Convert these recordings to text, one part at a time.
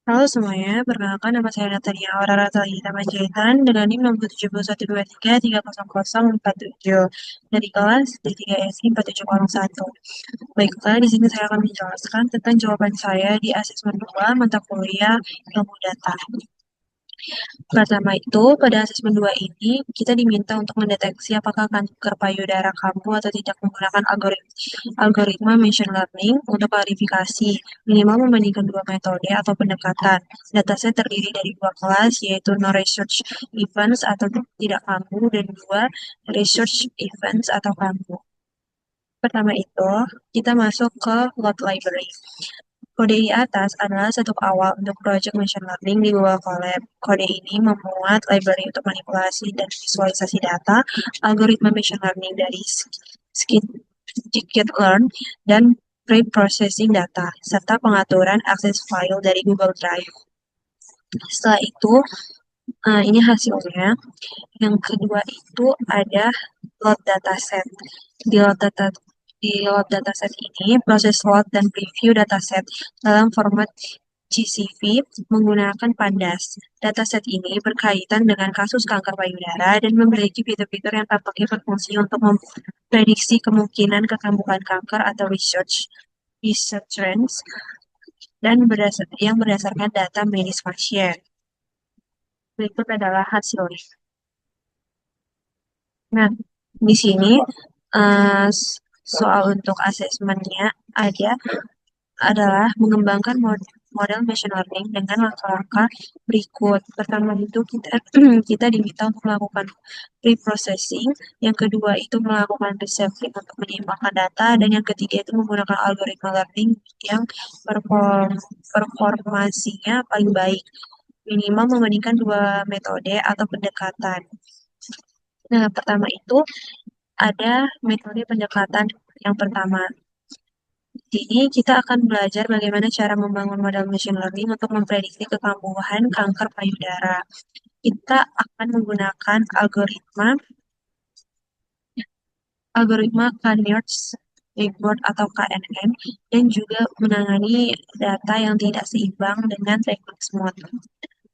Halo semuanya, perkenalkan nama saya Natalia Aurora Talita Panjaitan dengan NIM 67012330047 dari kelas D3SI 4701. Baiklah, di sini saya akan menjelaskan tentang jawaban saya di asesmen 2 mata kuliah ilmu data. Pertama itu, pada asesmen 2 ini, kita diminta untuk mendeteksi apakah kanker payudara kambuh atau tidak menggunakan algoritma machine learning untuk klarifikasi, minimal membandingkan dua metode atau pendekatan. Dataset terdiri dari dua kelas, yaitu no research events atau tidak kambuh, dan dua research events atau kambuh. Pertama itu, kita masuk ke load library. Kode di atas adalah setup awal untuk project machine learning di Google Colab. Kode ini memuat library untuk manipulasi dan visualisasi data, algoritma machine learning dari scikit-learn, dan pre-processing data, serta pengaturan akses file dari Google Drive. Setelah itu, ini hasilnya. Yang kedua itu ada load dataset. Di load data di load dataset ini, proses load dan preview dataset dalam format GCV menggunakan Pandas. Dataset ini berkaitan dengan kasus kanker payudara dan memiliki fitur-fitur yang tampaknya berfungsi untuk memprediksi kemungkinan kekambuhan kanker atau research trends dan yang berdasarkan data medis pasien. Berikut adalah hasilnya. Nah, di sini eh, soal untuk asesmennya ada adalah mengembangkan model machine learning dengan langkah-langkah berikut. Pertama itu kita kita diminta untuk melakukan pre-processing, yang kedua itu melakukan resampling untuk menyeimbangkan data, dan yang ketiga itu menggunakan algoritma learning yang performasinya paling baik, minimal membandingkan dua metode atau pendekatan. Nah, pertama itu ada metode pendekatan yang pertama. Di sini kita akan belajar bagaimana cara membangun model machine learning untuk memprediksi kekambuhan kanker payudara. Kita akan menggunakan algoritma K-Nearest-Niggard atau KNN, dan juga menangani data yang tidak seimbang dengan teknik smooth.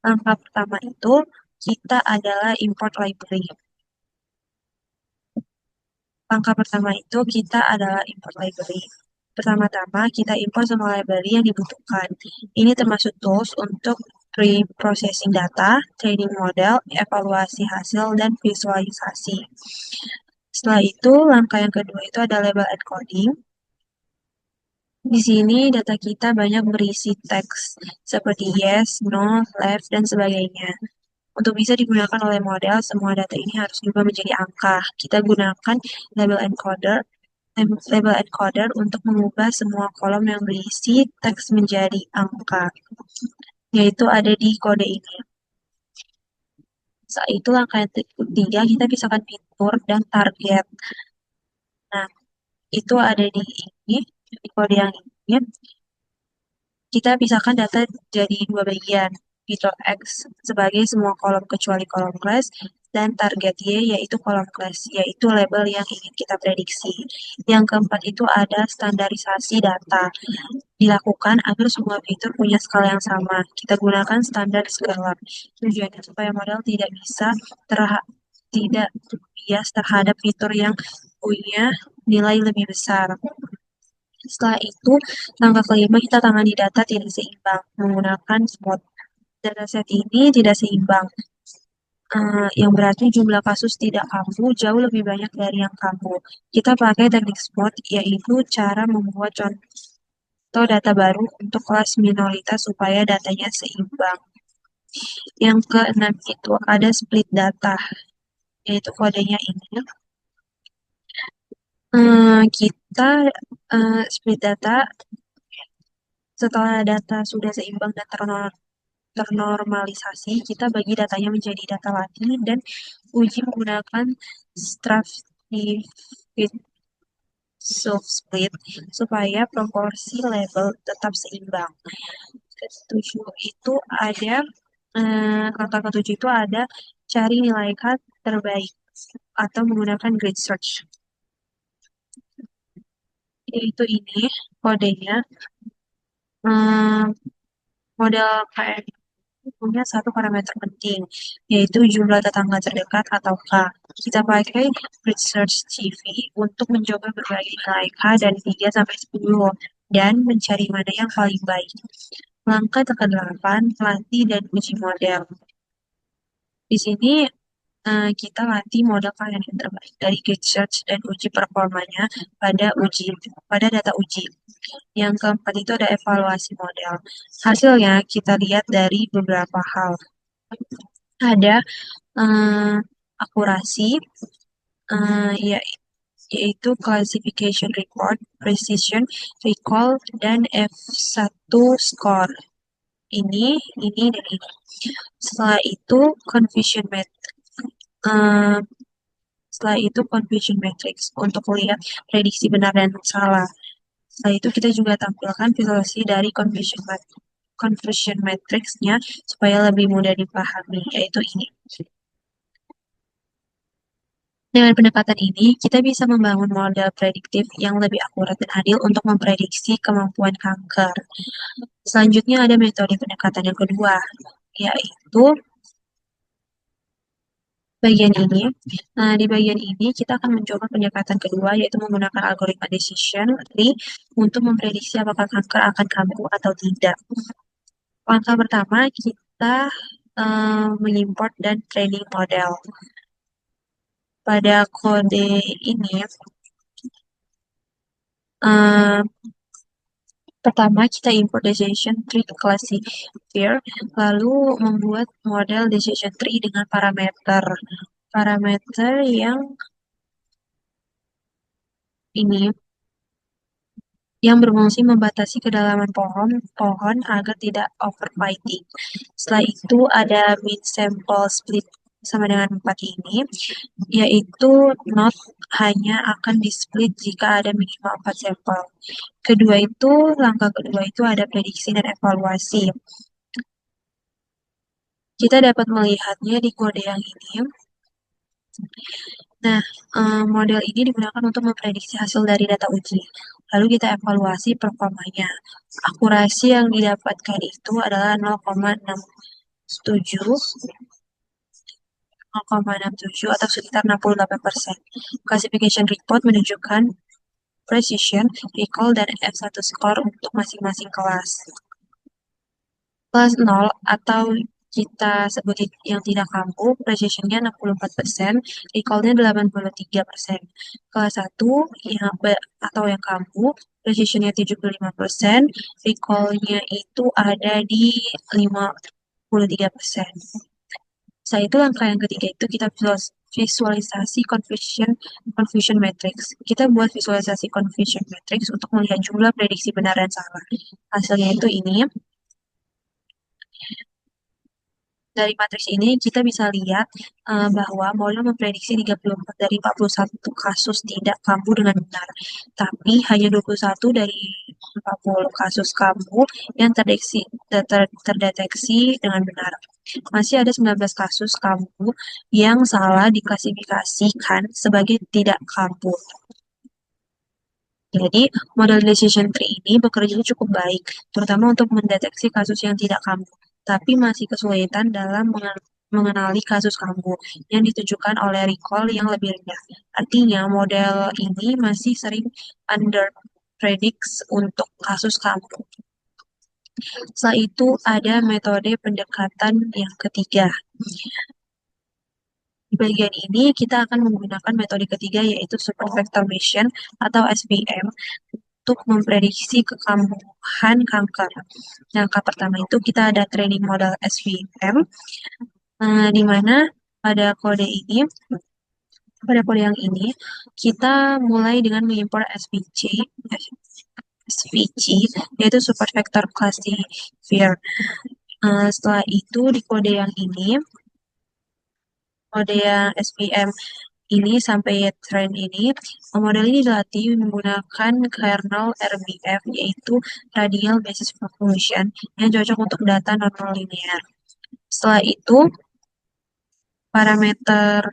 Langkah pertama itu kita adalah import library. Langkah pertama itu kita adalah import library. Pertama-tama kita import semua library yang dibutuhkan. Ini termasuk tools untuk pre-processing data, training model, evaluasi hasil, dan visualisasi. Setelah itu, langkah yang kedua itu ada label encoding. Di sini data kita banyak berisi teks seperti yes, no, left, dan sebagainya. Untuk bisa digunakan oleh model, semua data ini harus diubah menjadi angka. Kita gunakan label encoder label encoder untuk mengubah semua kolom yang berisi teks menjadi angka, yaitu ada di kode ini. Saat itu langkah yang ketiga, kita pisahkan fitur dan target. Nah, itu ada di ini, di kode yang ini. Kita pisahkan data jadi dua bagian. Fitur X sebagai semua kolom kecuali kolom class, dan target Y yaitu kolom class, yaitu label yang ingin kita prediksi. Yang keempat itu ada standarisasi data. Dilakukan agar semua fitur punya skala yang sama. Kita gunakan standar scalar. Tujuannya supaya model tidak bias terhadap fitur yang punya nilai lebih besar. Setelah itu, langkah kelima kita tangani data tidak seimbang menggunakan SWOT. Dataset ini tidak seimbang, yang berarti jumlah kasus tidak kambuh jauh lebih banyak dari yang kambuh. Kita pakai teknik SWOT, yaitu cara membuat contoh data baru untuk kelas minoritas supaya datanya seimbang. Yang keenam itu ada split data, yaitu kodenya ini. Kita split data setelah data sudah seimbang dan ternormalisasi, kita bagi datanya menjadi data lagi dan uji menggunakan stratified subsplit supaya proporsi label tetap seimbang. Ketujuh itu ada Langkah ketujuh itu ada cari nilai K terbaik atau menggunakan grid search. Yaitu ini kodenya. Model KN punya satu parameter penting, yaitu jumlah tetangga terdekat atau K. Kita pakai Grid Search CV untuk mencoba berbagai nilai K dari 3 sampai 10 dan mencari mana yang paling baik. Langkah ke-8, latih dan uji model. Di sini kita latih model kalian yang terbaik dari Grid Search dan uji performanya pada data uji. Yang keempat itu ada evaluasi model. Hasilnya kita lihat dari beberapa hal. Ada eh, akurasi, ya, yaitu classification report, precision, recall, dan F1 score. Dan ini. Setelah itu confusion matrix. Eh, setelah itu confusion matrix untuk melihat prediksi benar dan salah. Setelah itu kita juga tampilkan visualisasi dari confusion matrix-nya supaya lebih mudah dipahami, yaitu ini. Dengan pendekatan ini, kita bisa membangun model prediktif yang lebih akurat dan adil untuk memprediksi kemampuan kanker. Selanjutnya ada metode pendekatan yang kedua, yaitu bagian ini. Nah, di bagian ini kita akan mencoba pendekatan kedua, yaitu menggunakan algoritma decision tree untuk memprediksi apakah kanker akan kambuh atau tidak. Langkah pertama, kita mengimport dan training model. Pada kode ini, eh, pertama kita import decision tree classifier, lalu membuat model decision tree dengan parameter yang ini yang berfungsi membatasi kedalaman pohon agar tidak overfitting. Setelah itu ada mean sample split sama dengan 4 ini, yaitu not hanya akan di-split jika ada minimal 4 sampel. Langkah kedua itu ada prediksi dan evaluasi. Kita dapat melihatnya di kode yang ini. Nah, model ini digunakan untuk memprediksi hasil dari data uji. Lalu kita evaluasi performanya. Akurasi yang didapatkan itu adalah 0,67 atau sekitar 68%. Classification report menunjukkan precision, recall, dan F1 score untuk masing-masing kelas. Kelas 0 atau kita sebut yang tidak kambuh, precision-nya 64%, recall-nya 83%. Kelas 1 atau yang kambuh, precision-nya 75%, recall-nya itu ada di 53%. Setelah itu langkah yang ketiga itu kita visualisasi confusion matrix. Kita buat visualisasi confusion matrix untuk melihat jumlah prediksi benar dan salah. Hasilnya itu ini. Dari matriks ini kita bisa lihat bahwa model memprediksi 34 dari 41 kasus tidak kambuh dengan benar. Tapi hanya 21 dari 40 kasus kambuh yang terdeteksi dengan benar. Masih ada 19 kasus kambuh yang salah diklasifikasikan sebagai tidak kambuh. Jadi, model decision tree ini bekerja cukup baik, terutama untuk mendeteksi kasus yang tidak kambuh, tapi masih kesulitan dalam mengenali kasus kambuh yang ditujukan oleh recall yang lebih rendah. Artinya, model ini masih sering under predicts untuk kasus kambuh. Setelah itu, ada metode pendekatan yang ketiga. Di bagian ini, kita akan menggunakan metode ketiga, yaitu Super Vector Machine atau SVM, untuk memprediksi kekambuhan kanker. Langkah pertama itu kita ada training model SVM, di mana pada kode yang ini, kita mulai dengan mengimport SVG, yaitu Super Vector Classifier. Setelah itu di kode yang ini, kode yang SVM ini sampai train ini, model ini dilatih menggunakan kernel RBF, yaitu Radial Basis Function, yang cocok untuk data non-linear. Setelah itu, parameter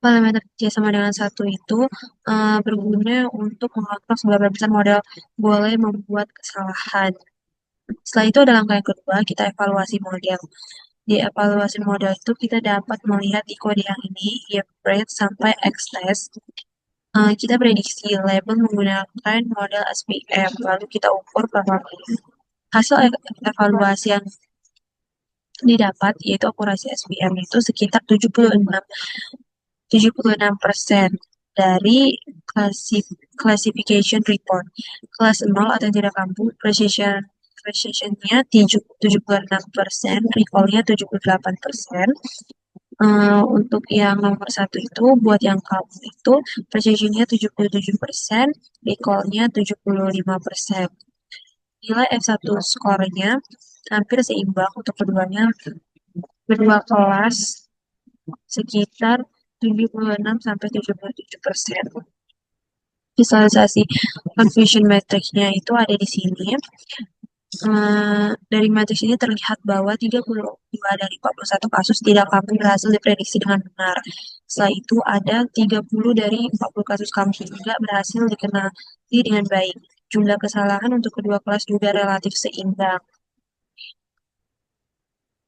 parameter C sama dengan 1 itu berguna untuk mengontrol seberapa besar model boleh membuat kesalahan. Setelah itu ada langkah yang kedua, kita evaluasi model. Di evaluasi model itu kita dapat melihat di kode yang ini, yield rate sampai X-test. Kita prediksi label menggunakan model SPM, lalu kita ukur performanya. Hasil evaluasi yang didapat yaitu akurasi SPM itu sekitar 76% dari classification report. Kelas 0 atau yang tidak kampuh, precisionnya 76%, recall-nya 78%. Untuk yang nomor satu itu, buat yang kampuh itu, precisionnya 77%, recall-nya 75%. Nilai F1 skornya hampir seimbang untuk keduanya, kedua kelas sekitar 76 sampai 77%. Visualisasi confusion matrix-nya itu ada di sini. Dari matriks ini terlihat bahwa 32 dari 41 kasus tidak kambuh berhasil diprediksi dengan benar. Setelah itu ada 30 dari 40 kasus kambuh juga berhasil dikenali dengan baik. Jumlah kesalahan untuk kedua kelas juga relatif seimbang.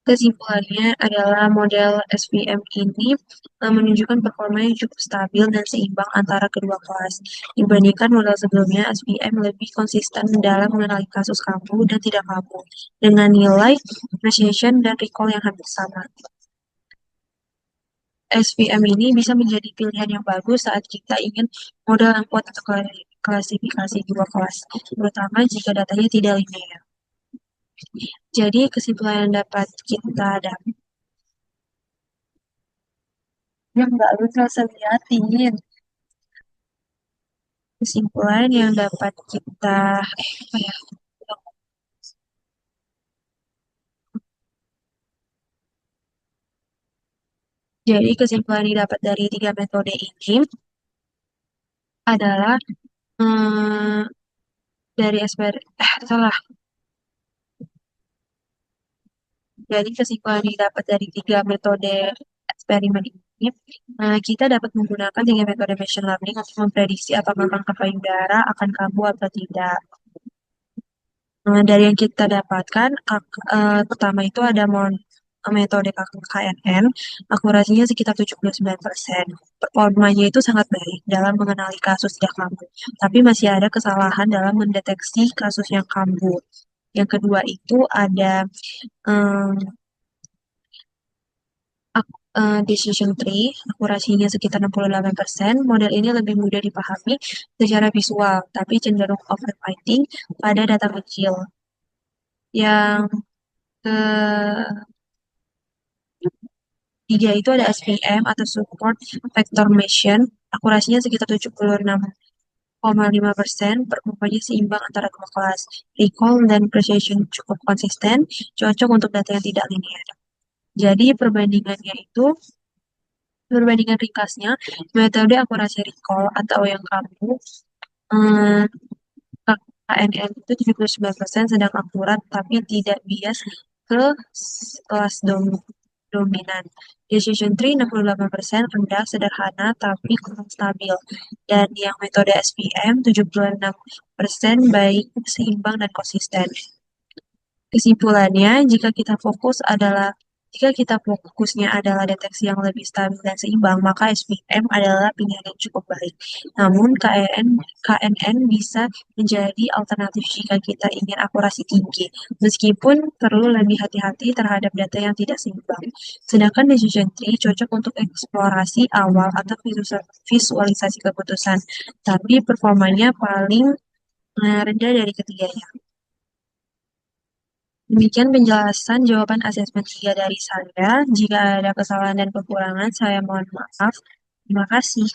Kesimpulannya adalah model SVM ini menunjukkan performa yang cukup stabil dan seimbang antara kedua kelas. Dibandingkan model sebelumnya, SVM lebih konsisten dalam mengenali kasus kambuh dan tidak kambuh, dengan nilai precision dan recall yang hampir sama. SVM ini bisa menjadi pilihan yang bagus saat kita ingin model yang kuat untuk klasifikasi dua kelas, terutama jika datanya tidak linear. Jadi kesimpulan yang dapat kita dapat yang nggak lu terasa liatin. Kesimpulan yang dapat kita apa ya? Jadi kesimpulan yang didapat dari tiga metode ini adalah eh, dari salah. Jadi kesimpulan yang didapat dari tiga metode eksperimen ini, kita dapat menggunakan tiga metode machine learning untuk memprediksi apakah kanker payudara akan kambuh atau tidak. Dari yang kita dapatkan, pertama itu ada metode KNN, akurasinya sekitar 79%. Performanya itu sangat baik dalam mengenali kasus tidak kambuh, tapi masih ada kesalahan dalam mendeteksi kasus yang kambuh. Yang kedua itu ada em, decision tree, akurasinya sekitar 68%. Model ini lebih mudah dipahami secara visual, tapi cenderung overfitting pada data kecil. Yang ketiga itu ada SPM atau Support Vector Machine, akurasinya sekitar 76,5%, performanya seimbang antara dua kelas. Recall dan precision cukup konsisten, cocok untuk data yang tidak linear. Jadi perbandingan ringkasnya, metode akurasi recall atau yang kamu eh, KNN itu 79% sedang akurat tapi tidak bias ke kelas dominan. Decision tree 68% rendah, sederhana, tapi kurang stabil. Dan yang metode SPM 76% baik, seimbang, dan konsisten. Kesimpulannya, jika kita fokusnya adalah deteksi yang lebih stabil dan seimbang, maka SPM adalah pilihan yang cukup baik. Namun KNN bisa menjadi alternatif jika kita ingin akurasi tinggi, meskipun perlu lebih hati-hati terhadap data yang tidak seimbang. Sedangkan decision tree cocok untuk eksplorasi awal atau visualisasi keputusan, tapi performanya paling rendah dari ketiganya. Demikian penjelasan jawaban asesmen 3 dari saya. Jika ada kesalahan dan kekurangan, saya mohon maaf. Terima kasih.